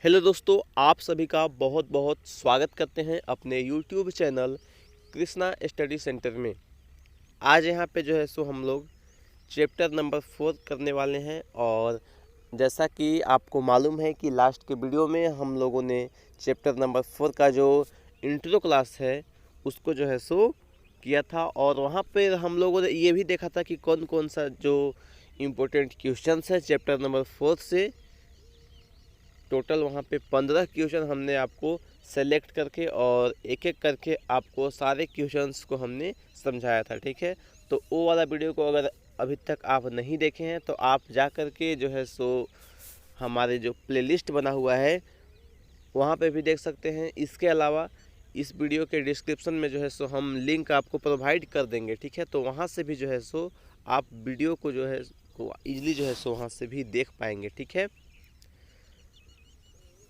Hello दोस्तों, आप सभी का बहुत बहुत स्वागत करते हैं अपने YouTube channel Krishna study centre में। आज यहाँ पे जो है सो हम लोग चैप्टर नंबर 4 करने वाले हैं। और जैसा कि आपको मालूम है कि लास्ट के वीडियो में हम लोगों ने चैप्टर नंबर 4 का जो इंट्रो क्लास है उसको जो है सो किया था। और वहाँ पे हम लोगों ने ये भी देखा था कि कौन कौन सा जो इम्पोर्टेंट क्वेश्चंस है चैप्टर नंबर 4 से। टोटल वहाँ पे 15 क्वेश्चन हमने आपको सेलेक्ट करके और एक एक करके आपको सारे क्वेश्चंस को हमने समझाया था, ठीक है। तो वो वाला वीडियो को अगर अभी तक आप नहीं देखे हैं तो आप जा कर के जो है सो हमारे जो प्लेलिस्ट बना हुआ है वहाँ पे भी देख सकते हैं। इसके अलावा इस वीडियो के डिस्क्रिप्शन में जो है सो हम लिंक आपको प्रोवाइड कर देंगे, ठीक है। तो वहाँ से भी जो है सो आप वीडियो को जो है ईजिली जो है सो वहाँ से भी देख पाएंगे, ठीक है।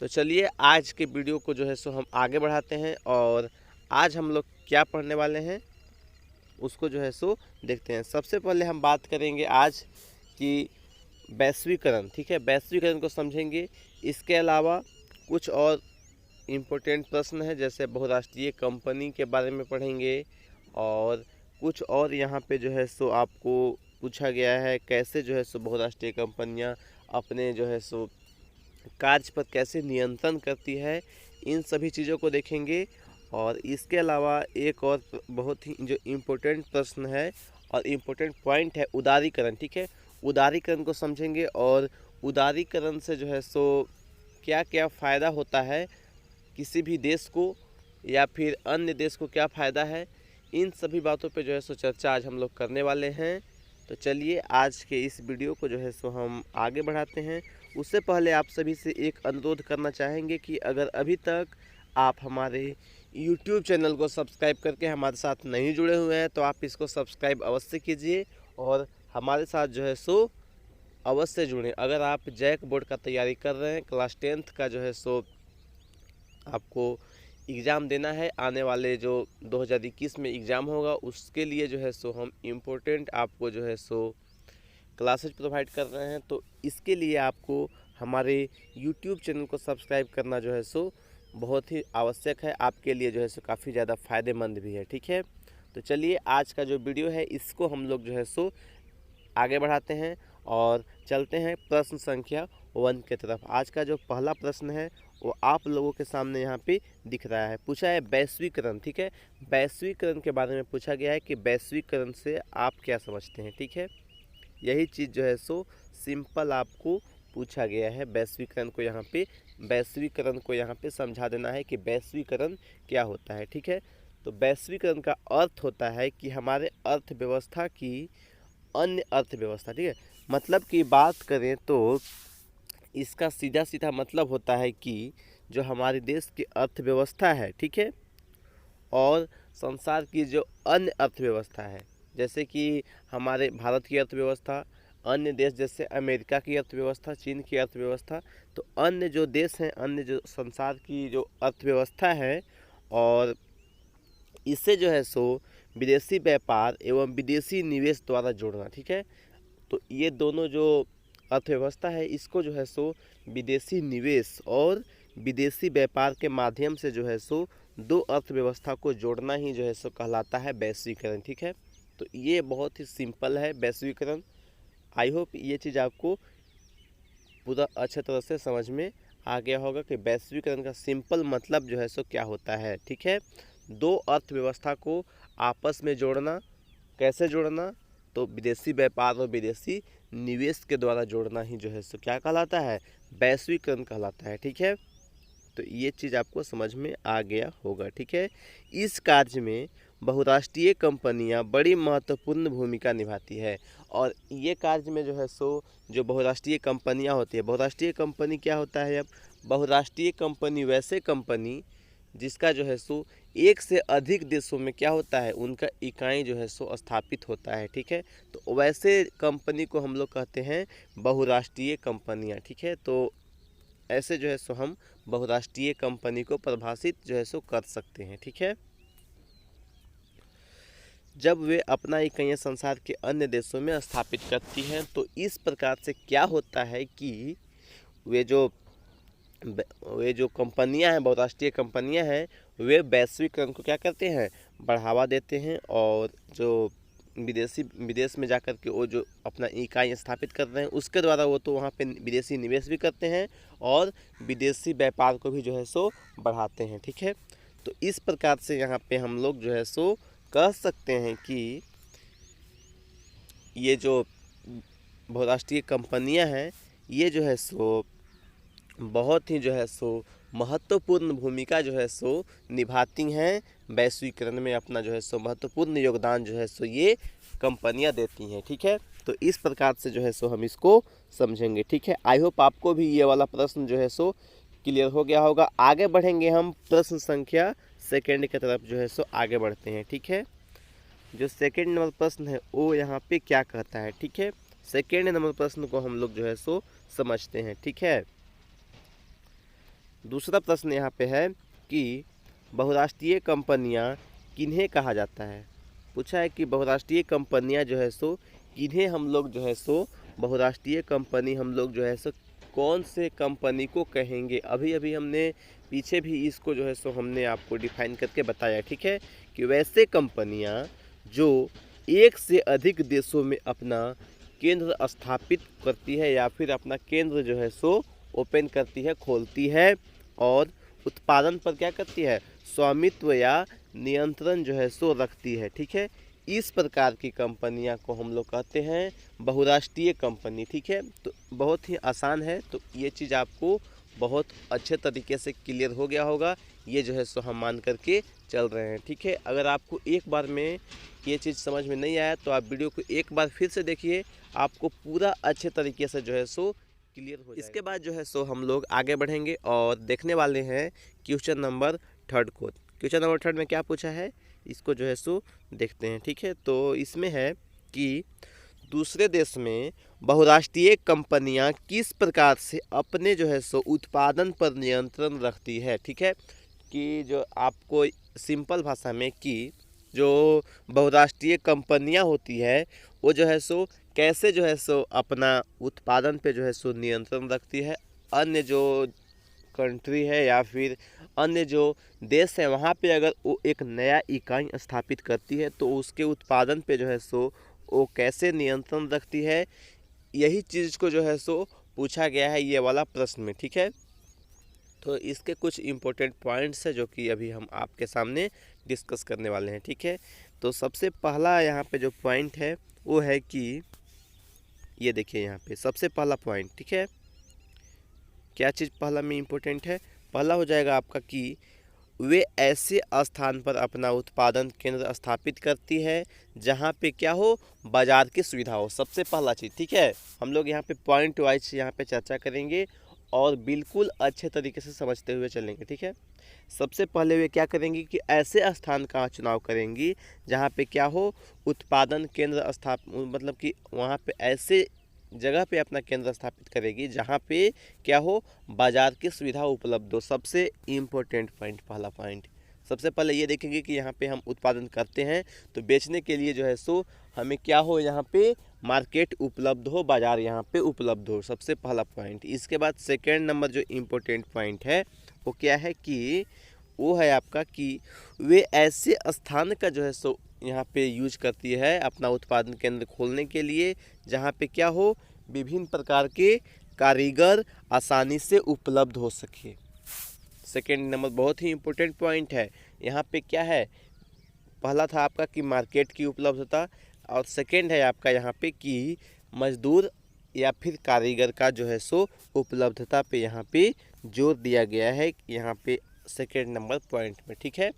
तो चलिए आज के वीडियो को जो है सो हम आगे बढ़ाते हैं और आज हम लोग क्या पढ़ने वाले हैं उसको जो है सो देखते हैं। सबसे पहले हम बात करेंगे आज कि वैश्वीकरण, ठीक है। वैश्वीकरण को समझेंगे। इसके अलावा कुछ और इम्पोर्टेंट प्रश्न है, जैसे बहुराष्ट्रीय कंपनी के बारे में पढ़ेंगे। और कुछ और यहाँ पे जो है सो आपको पूछा गया है कैसे जो है सो बहुराष्ट्रीय कंपनियाँ अपने जो है सो कार्य पर कैसे नियंत्रण करती है, इन सभी चीज़ों को देखेंगे। और इसके अलावा एक और बहुत ही जो इम्पोर्टेंट प्रश्न है और इम्पोर्टेंट पॉइंट है उदारीकरण, ठीक है। उदारीकरण को समझेंगे और उदारीकरण से जो है सो क्या क्या फ़ायदा होता है किसी भी देश को या फिर अन्य देश को, क्या फ़ायदा है, इन सभी बातों पे जो है सो चर्चा आज हम लोग करने वाले हैं। तो चलिए आज के इस वीडियो को जो है सो हम आगे बढ़ाते हैं। उससे पहले आप सभी से एक अनुरोध करना चाहेंगे कि अगर अभी तक आप हमारे YouTube चैनल को सब्सक्राइब करके हमारे साथ नहीं जुड़े हुए हैं तो आप इसको सब्सक्राइब अवश्य कीजिए और हमारे साथ जो है सो अवश्य जुड़ें। अगर आप जैक बोर्ड का तैयारी कर रहे हैं, क्लास 10th का जो है सो आपको एग्ज़ाम देना है, आने वाले जो 2021 में एग्ज़ाम होगा उसके लिए जो है सो हम इम्पोर्टेंट आपको जो है सो क्लासेज प्रोवाइड कर रहे हैं। तो इसके लिए आपको हमारे YouTube चैनल को सब्सक्राइब करना जो है सो बहुत ही आवश्यक है, आपके लिए जो है सो काफ़ी ज़्यादा फ़ायदेमंद भी है, ठीक है। तो चलिए आज का जो वीडियो है इसको हम लोग जो है सो आगे बढ़ाते हैं और चलते हैं प्रश्न संख्या 1 की तरफ। आज का जो पहला प्रश्न है वो आप लोगों के सामने यहाँ पे दिख रहा है। पूछा है वैश्वीकरण, ठीक है। वैश्वीकरण के बारे में पूछा गया है कि वैश्वीकरण से आप क्या समझते हैं, ठीक है। यही चीज़ जो है सो सिंपल आपको पूछा गया है। वैश्वीकरण को यहाँ पे समझा देना है कि वैश्वीकरण क्या होता है, ठीक है। तो वैश्वीकरण का अर्थ होता है कि हमारे अर्थव्यवस्था की अन्य अर्थव्यवस्था, ठीक है। मतलब की बात करें तो इसका सीधा सीधा मतलब होता है कि जो हमारे देश की अर्थव्यवस्था है, ठीक है, और संसार की जो अन्य अर्थव्यवस्था है, जैसे कि हमारे भारत की अर्थव्यवस्था, अन्य देश जैसे अमेरिका की अर्थव्यवस्था, चीन की अर्थव्यवस्था, तो अन्य जो देश हैं, अन्य जो संसार की जो अर्थव्यवस्था है, और इसे जो है सो विदेशी व्यापार एवं विदेशी निवेश द्वारा जोड़ना, ठीक है। तो ये दोनों जो अर्थव्यवस्था है इसको जो है सो विदेशी निवेश और विदेशी व्यापार के माध्यम से जो है सो दो अर्थव्यवस्था को जोड़ना ही जो है सो कहलाता है वैश्वीकरण, ठीक है। तो ये बहुत ही सिंपल है वैश्वीकरण। आई होप ये चीज़ आपको पूरा अच्छे तरह से समझ में आ गया होगा कि वैश्वीकरण का सिंपल मतलब जो है सो क्या होता है, ठीक है। दो अर्थव्यवस्था को आपस में जोड़ना। कैसे जोड़ना? तो विदेशी व्यापार और विदेशी निवेश के द्वारा जोड़ना ही जो है सो क्या कहलाता है, वैश्वीकरण कहलाता है, ठीक है। तो ये चीज़ आपको समझ में आ गया होगा, ठीक है। इस कार्य में बहुराष्ट्रीय कंपनियां बड़ी महत्वपूर्ण भूमिका निभाती है। और ये कार्य में जो है सो जो बहुराष्ट्रीय कंपनियां होती है, बहुराष्ट्रीय कंपनी क्या होता है? अब बहुराष्ट्रीय कंपनी वैसे कंपनी जिसका जो है सो एक से अधिक देशों में क्या होता है, उनका इकाई जो है सो स्थापित होता है, ठीक है। तो वैसे कंपनी को हम लोग कहते हैं बहुराष्ट्रीय कंपनियां, ठीक है। तो ऐसे जो है सो हम बहुराष्ट्रीय कंपनी को परिभाषित जो है सो कर सकते हैं, ठीक है। जब वे अपना इकाइयाँ संसार के अन्य देशों में स्थापित करती हैं तो इस प्रकार से क्या होता है कि वे जो वे जो कंपनियां हैं, बहुराष्ट्रीय कंपनियां हैं, वे वैश्वीकरण को क्या करते हैं, बढ़ावा देते हैं। और जो विदेश में जाकर के वो जो अपना इकाई स्थापित कर रहे हैं, उसके द्वारा वो तो वहाँ पे विदेशी निवेश भी करते हैं और विदेशी व्यापार को भी जो है सो बढ़ाते हैं। ठीक है, तो इस प्रकार से यहाँ पे हम लोग जो है सो कह सकते हैं कि ये जो बहुराष्ट्रीय कंपनियां हैं, ये जो है सो बहुत ही जो है सो महत्वपूर्ण भूमिका जो है सो निभाती हैं वैश्वीकरण में। अपना जो है सो महत्वपूर्ण योगदान जो है सो ये कंपनियां देती हैं। ठीक है, तो इस प्रकार से जो है सो हम इसको समझेंगे। ठीक है, आई होप आपको भी ये वाला प्रश्न जो है सो क्लियर हो गया होगा। आगे बढ़ेंगे हम प्रश्न संख्या सेकेंड की तरफ जो है सो आगे बढ़ते हैं। ठीक है, जो सेकेंड नंबर प्रश्न है वो यहाँ पे क्या कहता है। ठीक है, सेकेंड नंबर प्रश्न को हम लोग जो है सो समझते हैं। ठीक है, दूसरा प्रश्न यहाँ पे है कि बहुराष्ट्रीय कंपनियाँ किन्हें कहा जाता है। पूछा है कि बहुराष्ट्रीय कंपनियाँ जो है सो किन्हें हम लोग जो है सो बहुराष्ट्रीय कंपनी हम लोग जो है सो कौन से कंपनी को कहेंगे। अभी अभी हमने पीछे भी इसको जो है सो हमने आपको डिफाइन करके बताया। ठीक है, कि वैसे कंपनियाँ जो एक से अधिक देशों में अपना केंद्र स्थापित करती है या फिर अपना केंद्र जो है सो ओपन करती है, खोलती है और उत्पादन पर क्या करती है, स्वामित्व या नियंत्रण जो है सो रखती है। ठीक है, इस प्रकार की कंपनियां को हम लोग कहते हैं बहुराष्ट्रीय कंपनी। ठीक है, तो बहुत ही आसान है, तो ये चीज़ आपको बहुत अच्छे तरीके से क्लियर हो गया होगा। ये जो है सो हम मान करके चल रहे हैं। ठीक है, अगर आपको एक बार में ये चीज़ समझ में नहीं आया तो आप वीडियो को एक बार फिर से देखिए, आपको पूरा अच्छे तरीके से जो है सो क्लियर हो जाएगा। इसके बाद जो है सो हम लोग आगे बढ़ेंगे और देखने वाले हैं क्वेश्चन नंबर थर्ड को। क्वेश्चन नंबर थर्ड में क्या पूछा है, इसको जो है सो देखते हैं। ठीक है, तो इसमें है कि दूसरे देश में बहुराष्ट्रीय कंपनियां किस प्रकार से अपने जो है सो उत्पादन पर नियंत्रण रखती है। ठीक है, कि जो आपको सिंपल भाषा में कि जो बहुराष्ट्रीय कंपनियां होती है वो जो है सो कैसे जो है सो अपना उत्पादन पे जो है सो नियंत्रण रखती है। अन्य जो कंट्री है या फिर अन्य जो देश है वहाँ पे अगर वो एक नया इकाई स्थापित करती है तो उसके उत्पादन पे जो है सो वो कैसे नियंत्रण रखती है, यही चीज़ को जो है सो पूछा गया है ये वाला प्रश्न में। ठीक है, तो इसके कुछ इम्पोर्टेंट पॉइंट्स है जो कि अभी हम आपके सामने डिस्कस करने वाले हैं। ठीक है, तो सबसे पहला यहाँ पे जो पॉइंट है वो है कि ये देखिए यहाँ पे सबसे पहला पॉइंट। ठीक है, क्या चीज़ पहला में इम्पोर्टेंट है, पहला हो जाएगा आपका कि वे ऐसे स्थान पर अपना उत्पादन केंद्र स्थापित करती है जहाँ पे क्या हो, बाजार की सुविधा हो। सबसे पहला चीज़। ठीक है, हम लोग यहाँ पे पॉइंट वाइज यहाँ पे चर्चा करेंगे और बिल्कुल अच्छे तरीके से समझते हुए चलेंगे। ठीक है, सबसे पहले वे क्या करेंगी कि ऐसे स्थान का चुनाव करेंगी जहाँ पे क्या हो, उत्पादन केंद्र मतलब कि वहाँ पे ऐसे जगह पे अपना केंद्र स्थापित करेगी जहाँ पे क्या हो, बाजार की सुविधा उपलब्ध हो। सबसे इम्पोर्टेंट पॉइंट, पहला पॉइंट। सबसे पहले ये देखेंगे कि यहाँ पे हम उत्पादन करते हैं तो बेचने के लिए जो है सो हमें क्या हो, यहाँ पे मार्केट उपलब्ध हो, बाजार यहाँ पे उपलब्ध हो। सबसे पहला पॉइंट। इसके बाद सेकेंड नंबर जो इम्पोर्टेंट पॉइंट है वो क्या है कि वो है आपका कि वे ऐसे स्थान का जो है सो यहाँ पे यूज करती है अपना उत्पादन केंद्र खोलने के लिए जहाँ पे क्या हो, विभिन्न प्रकार के कारीगर आसानी से उपलब्ध हो सके। सेकेंड नंबर बहुत ही इम्पोर्टेंट पॉइंट है। यहाँ पे क्या है, पहला था आपका कि मार्केट की उपलब्धता और सेकेंड है आपका यहाँ पे कि मजदूर या फिर कारीगर का जो है सो उपलब्धता पे यहाँ पे जोर दिया गया है यहाँ पे सेकेंड नंबर पॉइंट में। ठीक है,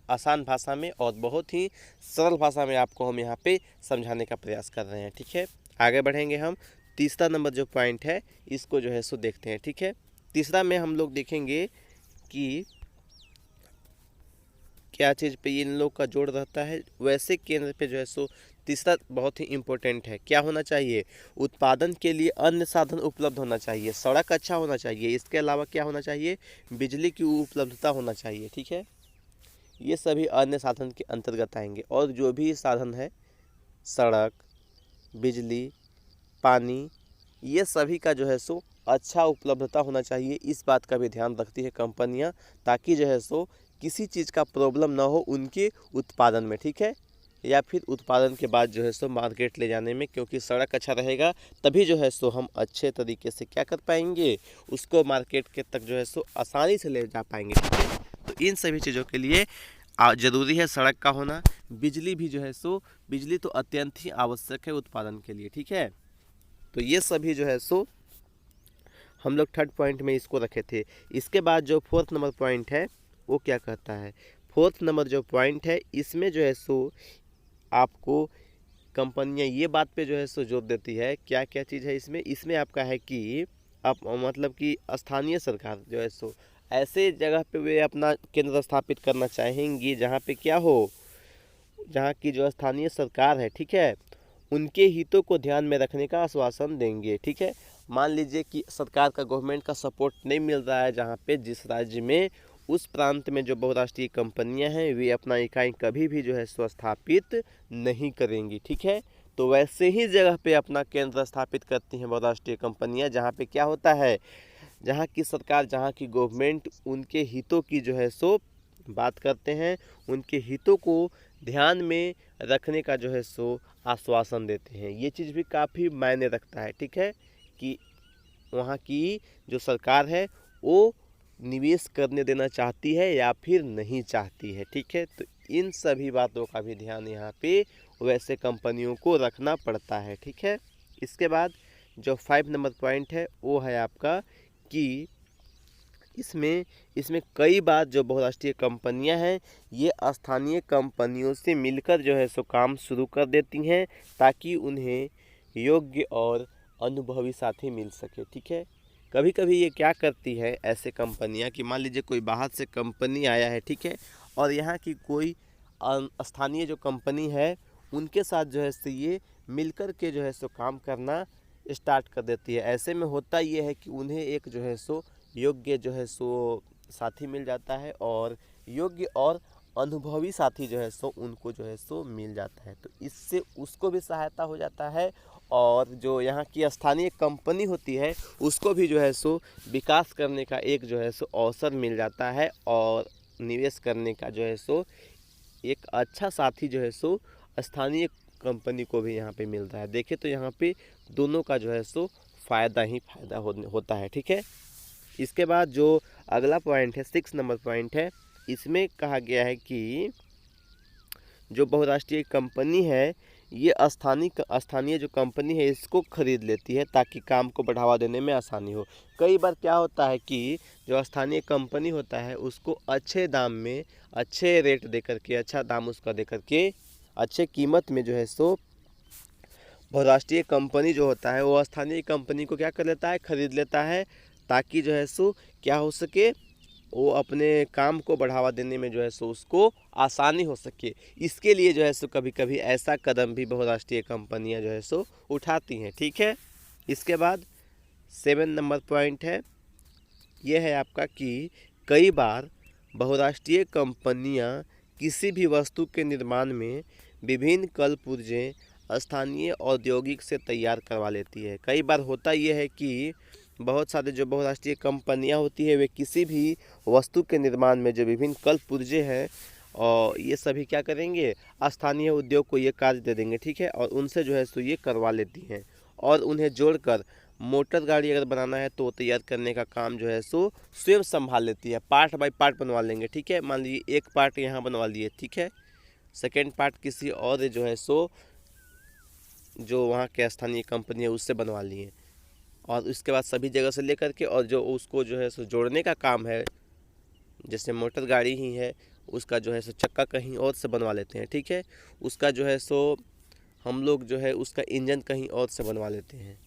आसान भाषा में और बहुत ही सरल भाषा में आपको हम यहाँ पे समझाने का प्रयास कर रहे हैं। ठीक है, आगे बढ़ेंगे हम। तीसरा नंबर जो पॉइंट है इसको जो है सो देखते हैं। ठीक है, तीसरा में हम लोग देखेंगे कि क्या चीज़ पे इन लोग का जोड़ रहता है। वैसे केंद्र पे जो है सो तीसरा बहुत ही इम्पोर्टेंट है, क्या होना चाहिए, उत्पादन के लिए अन्य साधन उपलब्ध होना चाहिए, सड़क अच्छा होना चाहिए, इसके अलावा क्या होना चाहिए, बिजली की उपलब्धता होना चाहिए। ठीक है, ये सभी अन्य साधन के अंतर्गत आएंगे और जो भी साधन है, सड़क, बिजली, पानी, ये सभी का जो है सो अच्छा उपलब्धता होना चाहिए, इस बात का भी ध्यान रखती है कंपनियां, ताकि जो है सो किसी चीज़ का प्रॉब्लम ना हो उनके उत्पादन में, ठीक है, या फिर उत्पादन के बाद जो है सो मार्केट ले जाने में, क्योंकि सड़क अच्छा रहेगा तभी जो है सो हम अच्छे तरीके से क्या कर पाएंगे, उसको मार्केट के तक जो है सो आसानी से ले जा पाएंगे, ठीक है। तो इन सभी चीज़ों के लिए ज़रूरी है सड़क का होना। बिजली भी जो है सो, बिजली तो अत्यंत ही आवश्यक है उत्पादन के लिए, ठीक है। तो ये सभी जो है सो हम लोग थर्ड पॉइंट में इसको रखे थे। इसके बाद जो फोर्थ नंबर पॉइंट है वो क्या कहता है, फोर्थ नंबर जो पॉइंट है इसमें जो है सो आपको कंपनियां ये बात पे जो है सो जोर देती है, क्या क्या चीज़ है इसमें, इसमें आपका है कि आप मतलब कि स्थानीय सरकार जो है सो ऐसे जगह पे वे अपना केंद्र स्थापित करना चाहेंगी जहाँ पे क्या हो, जहाँ की जो स्थानीय सरकार है, ठीक है, उनके हितों को ध्यान में रखने का आश्वासन देंगे, ठीक है। मान लीजिए कि सरकार का, गवर्नमेंट का सपोर्ट नहीं मिल रहा है जहाँ पे, जिस राज्य में, उस प्रांत में जो बहुराष्ट्रीय कंपनियां हैं वे अपना इकाई कभी भी जो है सो स्थापित नहीं करेंगी, ठीक है। तो वैसे ही जगह पे अपना केंद्र स्थापित करती हैं बहुराष्ट्रीय कंपनियां जहाँ पे क्या होता है, जहाँ की सरकार, जहाँ की गवर्नमेंट उनके हितों की जो है सो बात करते हैं, उनके हितों को ध्यान में रखने का जो है सो आश्वासन देते हैं। ये चीज़ भी काफ़ी मायने रखता है, ठीक है, कि वहाँ की जो सरकार है वो निवेश करने देना चाहती है या फिर नहीं चाहती है, ठीक है। तो इन सभी बातों का भी ध्यान यहाँ पे वैसे कंपनियों को रखना पड़ता है, ठीक है। इसके बाद जो 5 नंबर पॉइंट है वो है आपका कि इसमें कई बार जो बहुराष्ट्रीय कंपनियां हैं ये स्थानीय कंपनियों से मिलकर जो है सो काम शुरू कर देती हैं, ताकि उन्हें योग्य और अनुभवी साथी मिल सके, ठीक है। कभी कभी ये क्या करती है ऐसे कंपनियां कि मान लीजिए कोई बाहर से कंपनी आया है, ठीक है, और यहाँ की कोई स्थानीय जो कंपनी है उनके साथ जो है सो ये मिलकर के जो है सो काम करना स्टार्ट कर देती है। ऐसे में होता ये है कि उन्हें एक जो है सो योग्य जो है सो साथी मिल जाता है, और योग्य और अनुभवी साथी जो है सो उनको जो है सो मिल जाता है। तो इससे उसको भी सहायता हो जाता है, और जो यहाँ की स्थानीय कंपनी होती है उसको भी जो है सो विकास करने का एक जो है सो अवसर मिल जाता है, और निवेश करने का जो है सो एक अच्छा साथी जो है सो स्थानीय कंपनी को भी यहाँ पे मिलता है। देखें तो यहाँ पे दोनों का जो है सो फ़ायदा ही फ़ायदा होता है, ठीक है। इसके बाद जो अगला पॉइंट है, 6 नंबर पॉइंट है, इसमें कहा गया है कि जो बहुराष्ट्रीय कंपनी है ये स्थानीय जो कंपनी है इसको खरीद लेती है ताकि काम को बढ़ावा देने में आसानी हो। कई बार क्या होता है कि जो स्थानीय कंपनी होता है उसको अच्छे दाम में, अच्छे रेट दे करके, अच्छा दाम उसका दे करके, अच्छे कीमत में जो है सो बहुराष्ट्रीय कंपनी जो होता है वो स्थानीय कंपनी को क्या कर लेता है, खरीद लेता है, ताकि जो है सो क्या हो सके, वो अपने काम को बढ़ावा देने में जो है सो उसको आसानी हो सके। इसके लिए जो है सो कभी कभी ऐसा कदम भी बहुराष्ट्रीय कंपनियां जो है सो उठाती हैं, ठीक है। इसके बाद 7 नंबर पॉइंट है, ये है आपका कि कई बार बहुराष्ट्रीय कंपनियां किसी भी वस्तु के निर्माण में विभिन्न कल पुर्जे स्थानीय औद्योगिक से तैयार करवा लेती है। कई बार होता यह है कि बहुत सारे जो बहुराष्ट्रीय कंपनियां होती है वे किसी भी वस्तु के निर्माण में जो विभिन्न कल पुर्जे हैं और ये सभी क्या करेंगे, स्थानीय उद्योग को ये कार्य दे देंगे, ठीक है, और उनसे जो है सो ये करवा लेती हैं, और उन्हें जोड़कर मोटर गाड़ी अगर बनाना है तो तैयार करने का काम जो है सो स्वयं संभाल लेती है। पार्ट बाय पार्ट बनवा लेंगे, ठीक है। मान लीजिए एक पार्ट यहाँ बनवा लिए, ठीक है, सेकेंड पार्ट किसी और जो है सो जो वहाँ के स्थानीय कंपनी है उससे बनवा लिए, और उसके बाद सभी जगह से लेकर के, और जो उसको जो है सो जोड़ने का काम है, जैसे मोटर गाड़ी ही है उसका जो है सो चक्का कहीं और से बनवा लेते हैं, ठीक है, उसका जो है सो हम लोग जो है उसका इंजन कहीं और से बनवा लेते हैं।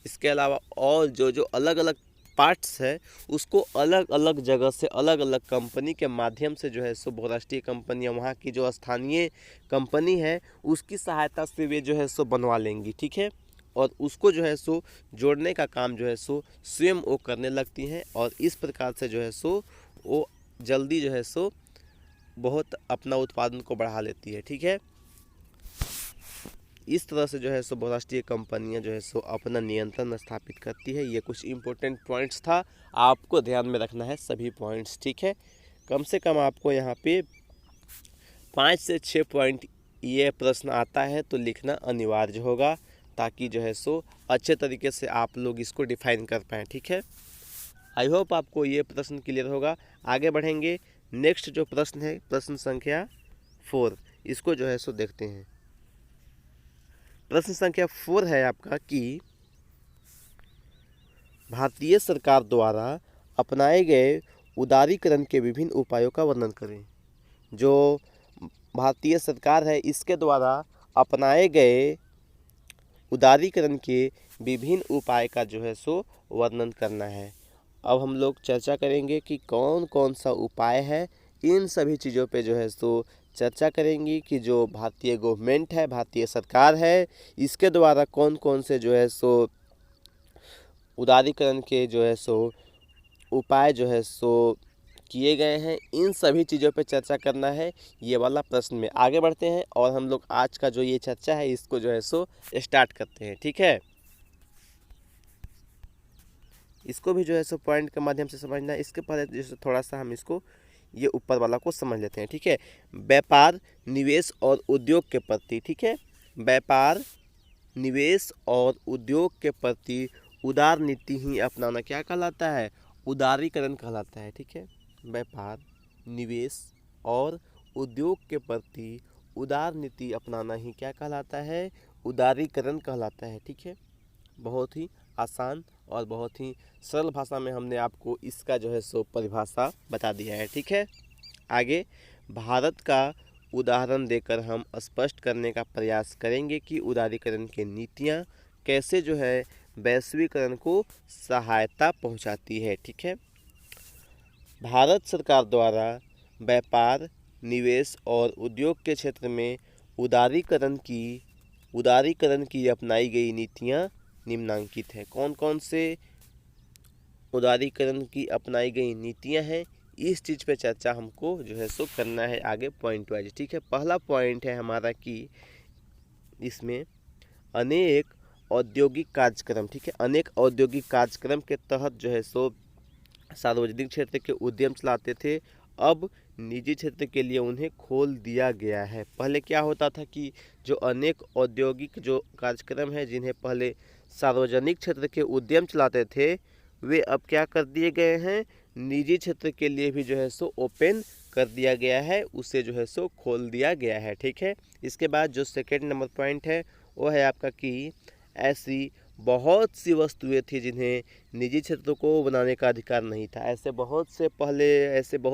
इसके अलावा और जो अलग अलग पार्ट्स है उसको अलग अलग जगह से, अलग अलग कंपनी के माध्यम से जो है सो बहुराष्ट्रीय कंपनियां वहाँ की जो स्थानीय कंपनी है उसकी सहायता से वे जो है सो बनवा लेंगी, ठीक है, और उसको जो है सो जोड़ने का काम जो है सो स्वयं वो करने लगती हैं, और इस प्रकार से जो है सो वो जल्दी जो है सो बहुत अपना उत्पादन को बढ़ा लेती है, ठीक है। इस तरह से जो है सो बहुराष्ट्रीय कंपनियां जो है सो अपना नियंत्रण स्थापित करती है। ये कुछ इंपॉर्टेंट पॉइंट्स था, आपको ध्यान में रखना है सभी पॉइंट्स, ठीक है। कम से कम आपको यहाँ पे 5 से 6 पॉइंट ये प्रश्न आता है तो लिखना अनिवार्य होगा, ताकि जो है सो अच्छे तरीके से आप लोग इसको डिफाइन कर पाएँ, ठीक है। आई होप आपको ये प्रश्न क्लियर होगा। आगे बढ़ेंगे। नेक्स्ट जो प्रश्न है प्रश्न संख्या 4, इसको जो है सो देखते हैं। प्रश्न संख्या 4 है आपका कि भारतीय सरकार द्वारा अपनाए गए उदारीकरण के विभिन्न उपायों का वर्णन करें। जो भारतीय सरकार है इसके द्वारा अपनाए गए उदारीकरण के विभिन्न उपाय का जो है सो वर्णन करना है। अब हम लोग चर्चा करेंगे कि कौन कौन सा उपाय है, इन सभी चीज़ों पे जो है सो चर्चा करेंगी कि जो भारतीय गवर्नमेंट है, भारतीय सरकार है, इसके द्वारा कौन कौन से जो है सो उदारीकरण के जो है सो उपाय जो है सो किए गए हैं, इन सभी चीज़ों पे चर्चा करना है ये वाला प्रश्न में। आगे बढ़ते हैं और हम लोग आज का जो ये चर्चा है इसको जो है सो स्टार्ट करते हैं, ठीक है। इसको भी जो है सो पॉइंट के माध्यम से समझना है। इसके पहले जैसे थोड़ा सा हम इसको ये ऊपर वाला को समझ लेते हैं, ठीक है। व्यापार, निवेश और उद्योग के प्रति, ठीक है, व्यापार, निवेश और उद्योग के प्रति उदार नीति ही अपनाना क्या कहलाता है? उदारीकरण कहलाता है, ठीक है। व्यापार, निवेश और उद्योग के प्रति उदार नीति अपनाना ही क्या कहलाता है? उदारीकरण कहलाता है, ठीक है। बहुत ही आसान और बहुत ही सरल भाषा में हमने आपको इसका जो है सो परिभाषा बता दिया है, ठीक है। आगे भारत का उदाहरण देकर हम स्पष्ट करने का प्रयास करेंगे कि उदारीकरण की नीतियाँ कैसे जो है वैश्वीकरण को सहायता पहुंचाती है, ठीक है। भारत सरकार द्वारा व्यापार, निवेश और उद्योग के क्षेत्र में उदारीकरण की अपनाई गई नीतियाँ निम्नांकित हैं। कौन कौन से उदारीकरण की अपनाई गई नीतियाँ हैं, इस चीज़ पे चर्चा हमको जो है सो करना है आगे पॉइंट वाइज, ठीक है। पहला पॉइंट है हमारा कि इसमें अनेक औद्योगिक कार्यक्रम, ठीक है, अनेक औद्योगिक कार्यक्रम के तहत जो है सो सार्वजनिक क्षेत्र के उद्यम चलाते थे, अब निजी क्षेत्र के लिए उन्हें खोल दिया गया है। पहले क्या होता था कि जो अनेक औद्योगिक जो कार्यक्रम है जिन्हें पहले सार्वजनिक क्षेत्र के उद्यम चलाते थे, वे अब क्या कर दिए गए हैं, निजी क्षेत्र के लिए भी जो है सो ओपन कर दिया गया है, उसे जो है सो खोल दिया गया है, ठीक है। इसके बाद जो सेकेंड नंबर पॉइंट है वो है आपका कि ऐसी बहुत सी वस्तुएं थी जिन्हें निजी क्षेत्रों को बनाने का अधिकार नहीं था। ऐसे बहुत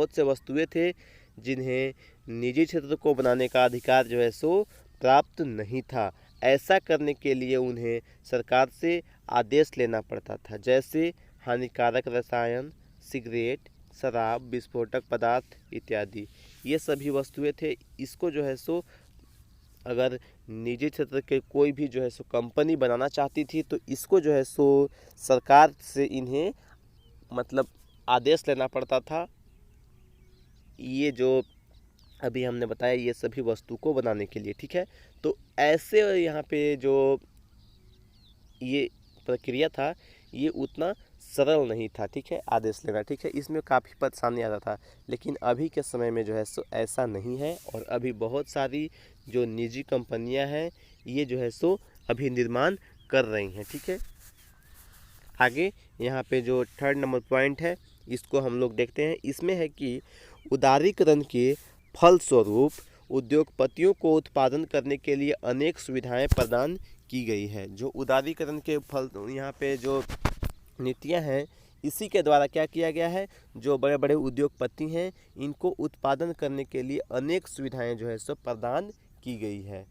से वस्तुएं थे जिन्हें निजी क्षेत्र को बनाने का अधिकार जो है सो प्राप्त नहीं था। ऐसा करने के लिए उन्हें सरकार से आदेश लेना पड़ता था, जैसे हानिकारक रसायन, सिगरेट, शराब, विस्फोटक पदार्थ इत्यादि। ये सभी वस्तुएं थे। इसको जो है सो अगर निजी क्षेत्र के कोई भी जो है सो कंपनी बनाना चाहती थी तो इसको जो है सो सरकार से इन्हें मतलब आदेश लेना पड़ता था, ये जो अभी हमने बताया ये सभी वस्तु को बनाने के लिए, ठीक है। तो ऐसे यहाँ पे जो ये प्रक्रिया था ये उतना सरल नहीं था, ठीक है, आदेश लेना, ठीक है। इसमें काफ़ी परेशानी आता था, लेकिन अभी के समय में जो है सो ऐसा नहीं है और अभी बहुत सारी जो निजी कंपनियां हैं ये जो है सो अभी निर्माण कर रही हैं, ठीक है। आगे यहाँ पे जो थर्ड नंबर पॉइंट है इसको हम लोग देखते हैं। इसमें है कि उदारीकरण के फलस्वरूप उद्योगपतियों को उत्पादन करने के लिए अनेक सुविधाएं प्रदान की गई है। जो उदारीकरण के फल यहाँ पे जो नीतियाँ हैं इसी के द्वारा क्या किया गया है, जो बड़े बड़े उद्योगपति हैं इनको उत्पादन करने के लिए अनेक सुविधाएं जो है सो प्रदान की गई है।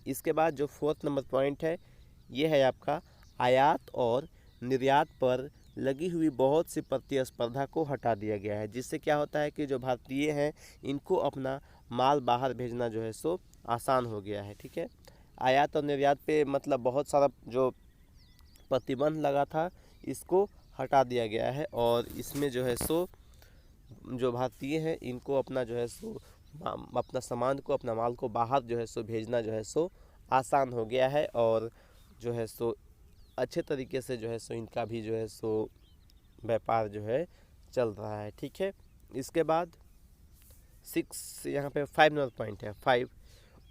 इसके बाद जो फोर्थ नंबर पॉइंट है ये है आपका आयात और निर्यात पर लगी हुई बहुत सी प्रतिस्पर्धा को हटा दिया गया है, जिससे क्या होता है कि जो भारतीय हैं इनको अपना माल बाहर भेजना जो है सो आसान हो गया है, ठीक है। आयात और निर्यात पे मतलब बहुत सारा जो प्रतिबंध लगा था इसको हटा दिया गया है और इसमें जो है सो जो भारतीय हैं इनको अपना जो है सो अपना सामान को, अपना माल को बाहर जो है सो भेजना जो है सो आसान हो गया है और जो है सो अच्छे तरीके से जो है सो इनका भी जो है सो व्यापार जो है चल रहा है। ठीक है, इसके बाद 6 यहाँ पे 5 नंबर पॉइंट है 5,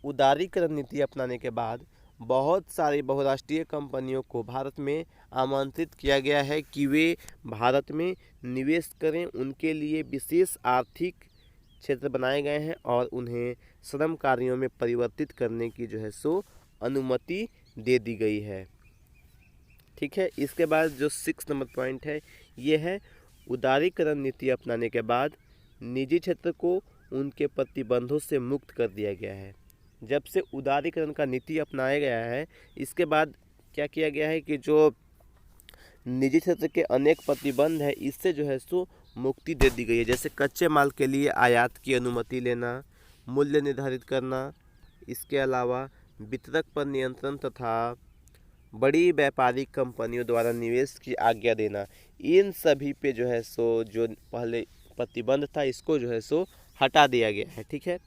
उदारीकरण नीति अपनाने के बाद बहुत सारी बहुराष्ट्रीय कंपनियों को भारत में आमंत्रित किया गया है कि वे भारत में निवेश करें। उनके लिए विशेष आर्थिक क्षेत्र बनाए गए हैं और उन्हें श्रम कार्यों में परिवर्तित करने की जो है सो अनुमति दे दी गई है। ठीक है, इसके बाद जो 6 नंबर पॉइंट है ये है उदारीकरण नीति अपनाने के बाद निजी क्षेत्र को उनके प्रतिबंधों से मुक्त कर दिया गया है। जब से उदारीकरण का नीति अपनाया गया है इसके बाद क्या किया गया है कि जो निजी क्षेत्र के अनेक प्रतिबंध है इससे जो है सो मुक्ति दे दी गई है। जैसे कच्चे माल के लिए आयात की अनुमति लेना, मूल्य निर्धारित करना, इसके अलावा वितरक पर नियंत्रण तथा बड़ी व्यापारिक कंपनियों द्वारा निवेश की आज्ञा देना, इन सभी पे जो है सो जो पहले प्रतिबंध था इसको जो है सो हटा दिया गया है। ठीक है,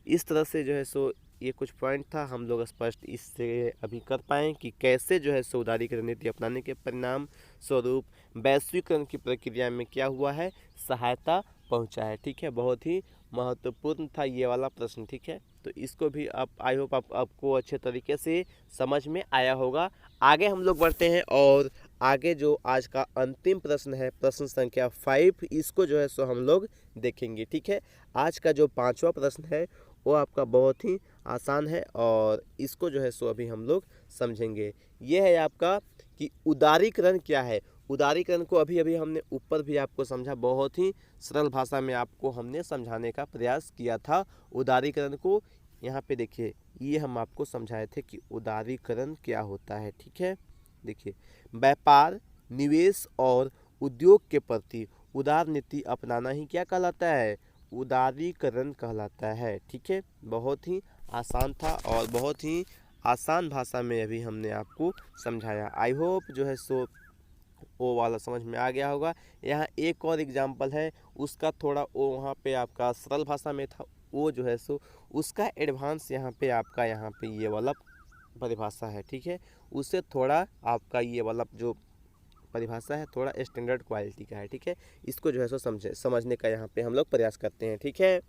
इस तरह से जो है सो ये कुछ पॉइंट था, हम लोग स्पष्ट इससे अभी कर पाएँ कि कैसे जो है सो उदारीकरण नीति अपनाने के परिणाम स्वरूप वैश्वीकरण की प्रक्रिया में क्या हुआ है, सहायता पहुंचा है। ठीक है, बहुत ही महत्वपूर्ण था ये वाला प्रश्न। ठीक है, तो इसको भी आप आई होप आपको अच्छे तरीके से समझ में आया होगा। आगे हम लोग बढ़ते हैं और आगे जो आज का अंतिम प्रश्न है, प्रश्न संख्या 5, इसको जो है सो हम लोग देखेंगे। ठीक है, आज का जो 5वां प्रश्न है वो आपका बहुत ही आसान है और इसको जो है सो अभी हम लोग समझेंगे। ये है आपका कि उदारीकरण क्या है। उदारीकरण को अभी अभी हमने ऊपर भी आपको समझा, बहुत ही सरल भाषा में आपको हमने समझाने का प्रयास किया था उदारीकरण को। यहाँ पे देखिए ये हम आपको समझाए थे कि उदारीकरण क्या होता है। ठीक है, देखिए व्यापार, निवेश और उद्योग के प्रति उदार नीति अपनाना ही क्या कहलाता है, उदारीकरण कहलाता है। ठीक है, बहुत ही आसान था और बहुत ही आसान भाषा में अभी हमने आपको समझाया। आई होप जो है सो वो वाला समझ में आ गया होगा। यहाँ एक और एग्जाम्पल है, उसका थोड़ा वो वहाँ पे आपका सरल भाषा में था, वो जो है सो उसका एडवांस यहाँ पे आपका यहाँ पे ये वाला परिभाषा है। ठीक है, उससे थोड़ा आपका ये वाला जो परिभाषा है थोड़ा स्टैंडर्ड क्वालिटी का है। ठीक है, इसको जो है सो समझने का यहाँ पे हम लोग प्रयास करते हैं। ठीक है,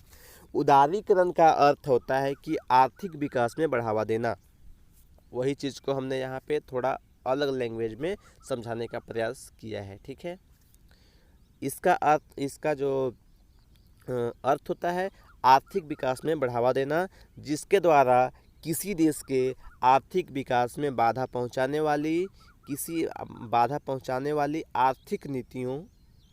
उदारीकरण का अर्थ होता है कि आर्थिक विकास में बढ़ावा देना। वही चीज़ को हमने यहाँ पे थोड़ा अलग लैंग्वेज में समझाने का प्रयास किया है। ठीक है, इसका जो अर्थ होता है आर्थिक विकास में बढ़ावा देना, जिसके द्वारा किसी देश के आर्थिक विकास में बाधा पहुंचाने वाली आर्थिक नीतियों,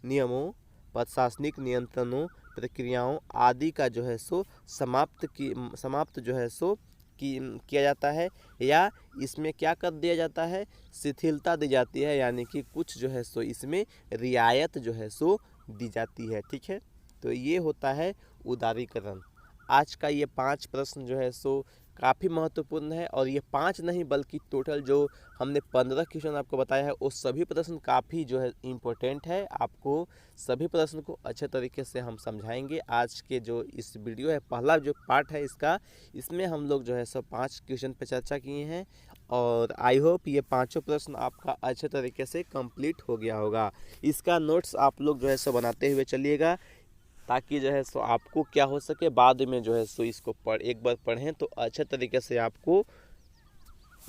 नियमों, प्रशासनिक नियंत्रणों, प्रक्रियाओं आदि का जो है सो समाप्त जो है सो किया जाता है, या इसमें क्या कर दिया जाता है, शिथिलता दी जाती है, यानी कि कुछ जो है सो इसमें रियायत जो है सो दी जाती है। ठीक है, तो ये होता है उदारीकरण। आज का ये 5 प्रश्न जो है सो काफ़ी महत्वपूर्ण है और ये 5 नहीं बल्कि टोटल जो हमने 15 क्वेश्चन आपको बताया है वो सभी प्रश्न काफ़ी जो है इम्पोर्टेंट है। आपको सभी प्रश्न को अच्छे तरीके से हम समझाएंगे। आज के जो इस वीडियो है पहला जो पार्ट है इसमें हम लोग जो है सो 5 क्वेश्चन पे चर्चा किए हैं और आई होप ये 5 प्रश्न आपका अच्छे तरीके से कंप्लीट हो गया होगा। इसका नोट्स आप लोग जो है सो बनाते हुए चलिएगा ताकि जो है सो आपको क्या हो सके बाद में जो है सो इसको एक बार पढ़ें तो अच्छे तरीके से आपको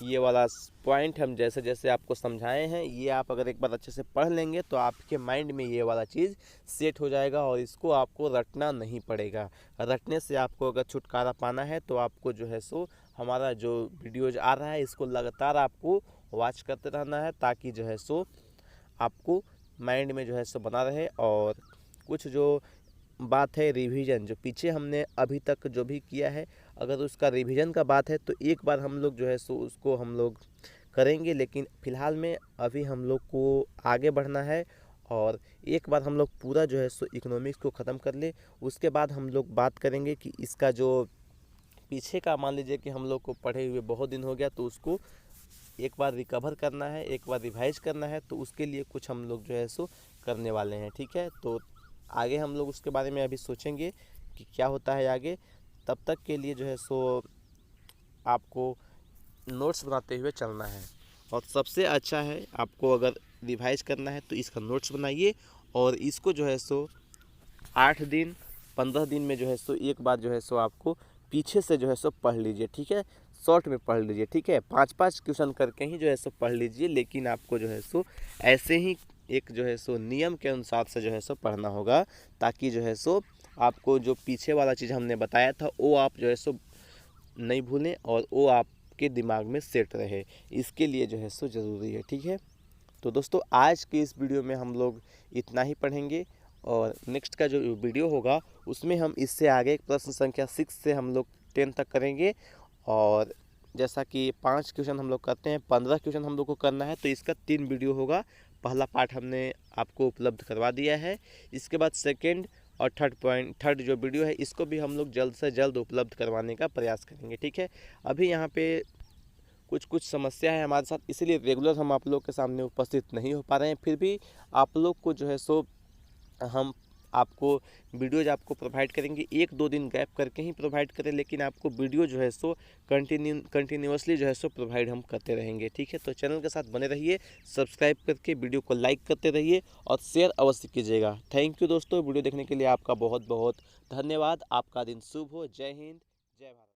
ये वाला पॉइंट हम जैसे जैसे आपको समझाए हैं ये आप अगर एक बार अच्छे से पढ़ लेंगे तो आपके माइंड में ये वाला चीज़ सेट हो जाएगा और इसको आपको रटना नहीं पड़ेगा। रटने से आपको अगर छुटकारा पाना है तो आपको जो है सो हमारा जो वीडियोज आ रहा है इसको लगातार आपको वॉच करते रहना है ताकि जो है सो आपको माइंड में जो है सो बना रहे। और कुछ जो बात है रिवीजन, जो पीछे हमने अभी तक जो भी किया है अगर उसका रिवीजन का बात है तो एक बार हम लोग जो है सो उसको हम लोग करेंगे, लेकिन फ़िलहाल में अभी हम लोग को आगे बढ़ना है और एक बार हम लोग पूरा जो है सो इकोनॉमिक्स को ख़त्म कर ले उसके बाद हम लोग बात करेंगे कि इसका जो पीछे का मान लीजिए कि हम लोग को पढ़े हुए बहुत दिन हो गया तो उसको एक बार रिकवर करना है, एक बार रिवाइज करना है, तो उसके लिए कुछ हम लोग जो है सो करने वाले हैं। ठीक है, तो आगे हम लोग उसके बारे में अभी सोचेंगे कि क्या होता है आगे। तब तक के लिए जो है सो आपको नोट्स बनाते हुए चलना है। और सबसे अच्छा है, आपको अगर रिवाइज करना है तो इसका नोट्स बनाइए और इसको जो है सो 8 दिन 15 दिन में जो है सो एक बार जो है सो आपको पीछे से जो है सो पढ़ लीजिए, ठीक है। शॉर्ट में पढ़ लीजिए, ठीक है। 5-5 क्वेश्चन करके ही जो है सो पढ़ लीजिए, लेकिन आपको जो है सो ऐसे ही एक जो है सो नियम के अनुसार से जो है सो पढ़ना होगा, ताकि जो है सो आपको जो पीछे वाला चीज़ हमने बताया था वो आप जो है सो नहीं भूलें और वो आपके दिमाग में सेट रहे। इसके लिए जो है सो ज़रूरी है, ठीक है। तो दोस्तों आज के इस वीडियो में हम लोग इतना ही पढ़ेंगे और नेक्स्ट का जो वीडियो होगा उसमें हम इससे आगे प्रश्न संख्या 6 से हम लोग 10 तक करेंगे। और जैसा कि 5 क्वेश्चन हम लोग करते हैं, 15 क्वेश्चन हम लोग को करना है, तो इसका 3 वीडियो होगा। पहला पार्ट हमने आपको उपलब्ध करवा दिया है, इसके बाद सेकेंड और थर्ड जो वीडियो है इसको भी हम लोग जल्द से जल्द उपलब्ध करवाने का प्रयास करेंगे, ठीक है। अभी यहाँ पे कुछ समस्या है हमारे साथ, इसीलिए रेगुलर हम आप लोग के सामने उपस्थित नहीं हो पा रहे हैं। फिर भी आप लोग को जो है सो हम आपको वीडियोज आपको प्रोवाइड करेंगे, 1-2 दिन गैप करके ही प्रोवाइड करें, लेकिन आपको वीडियो जो है सो कंटिन्यूसली जो है सो प्रोवाइड हम करते रहेंगे, ठीक है। तो चैनल के साथ बने रहिए, सब्सक्राइब करके वीडियो को लाइक करते रहिए और शेयर अवश्य कीजिएगा। थैंक यू दोस्तों, वीडियो देखने के लिए आपका बहुत बहुत धन्यवाद। आपका दिन शुभ हो। जय हिंद, जय भारत।